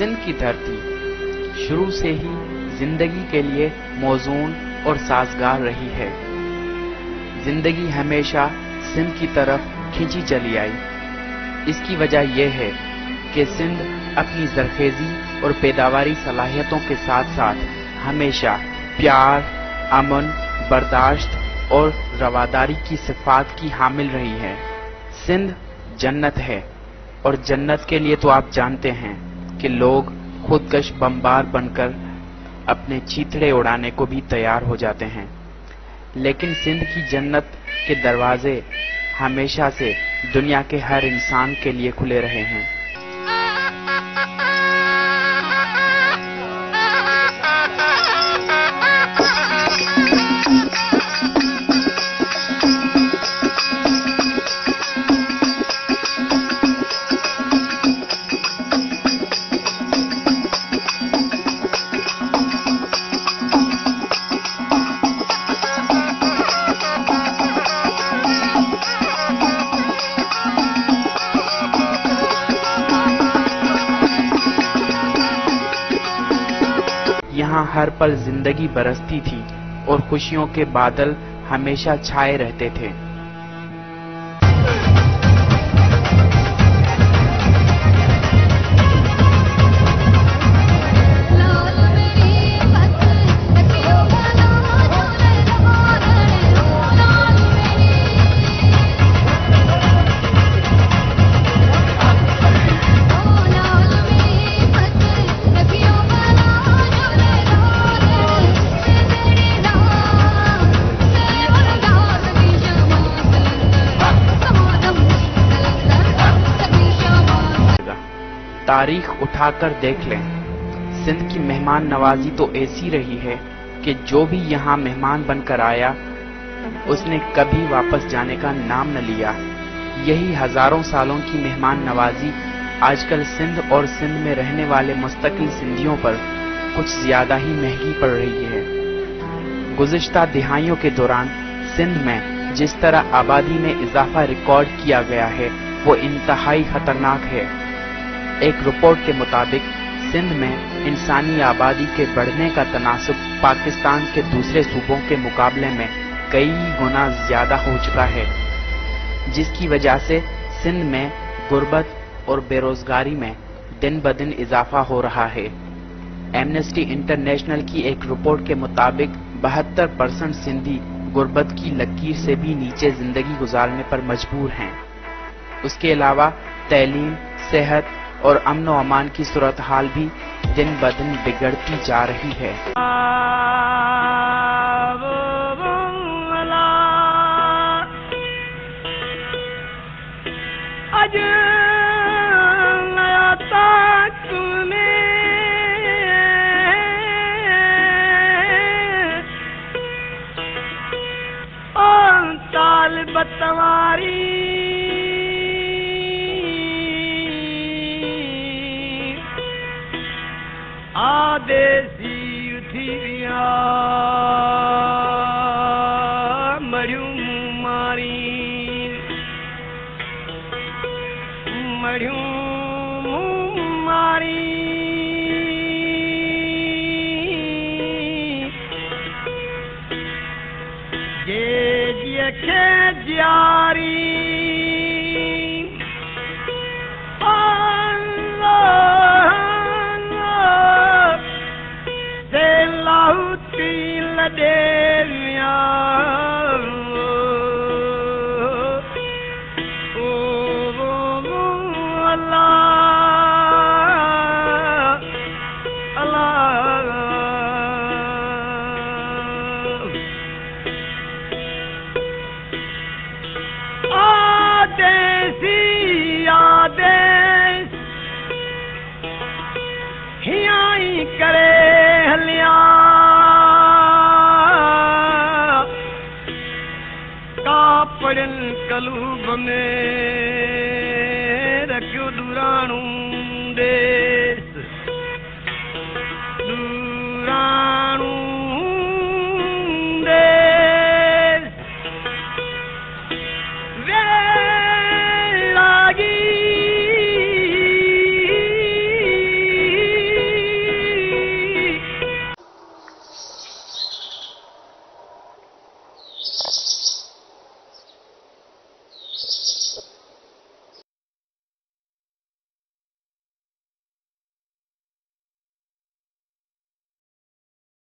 सिंध की धरती शुरू से ही जिंदगी के लिए मौजून और साजगार रही है। जिंदगी हमेशा सिंध की तरफ खींची चली आई। इसकी वजह यह है कि सिंध अपनी जरखेजी और पैदावारी सलाहियतों के साथ साथ हमेशा प्यार, अमन, बर्दाश्त और रवादारी की सिफात की हामिल रही है। सिंध जन्नत है और जन्नत के लिए तो आप जानते हैं कि लोग खुदकश बमबार बनकर अपने चीथड़े उड़ाने को भी तैयार हो जाते हैं। लेकिन सिंध की जन्नत के दरवाजे हमेशा से दुनिया के हर इंसान के लिए खुले रहे हैं। यहाँ हर पल जिंदगी बरसती थी और खुशियों के बादल हमेशा छाए रहते थे। तारीख उठाकर देख लें, सिंध की मेहमान नवाजी तो ऐसी रही है कि जो भी यहाँ मेहमान बनकर आया उसने कभी वापस जाने का नाम न लिया। यही हजारों सालों की मेहमान नवाजी आजकल सिंध और सिंध में रहने वाले मुस्तकिल सिंधियों पर कुछ ज्यादा ही महंगी पड़ रही है। गुज़िश्ता दिहाइयों के दौरान सिंध में जिस तरह आबादी में इजाफा रिकॉर्ड किया गया है वो इंतहाई खतरनाक है। एक रिपोर्ट के मुताबिक सिंध में इंसानी आबादी के बढ़ने का तनासुब पाकिस्तान के दूसरे सूबों के मुकाबले में कई गुना ज्यादा हो चुका है, जिसकी वजह से सिंध में गुर्बत और बेरोजगारी में दिन ब दिन इजाफा हो रहा है। एमनेस्टी इंटरनेशनल की एक रिपोर्ट के मुताबिक 72% सिंधी गुर्बत की लकीर से भी नीचे जिंदगी गुजारने पर मजबूर हैं। उसके अलावा तैलीम, सेहत और अमन व अमान की सूरत हाल भी दिन ब दिन बिगड़ती जा रही है। आदेसी उठिया मरियूं मारी जे खे जारी day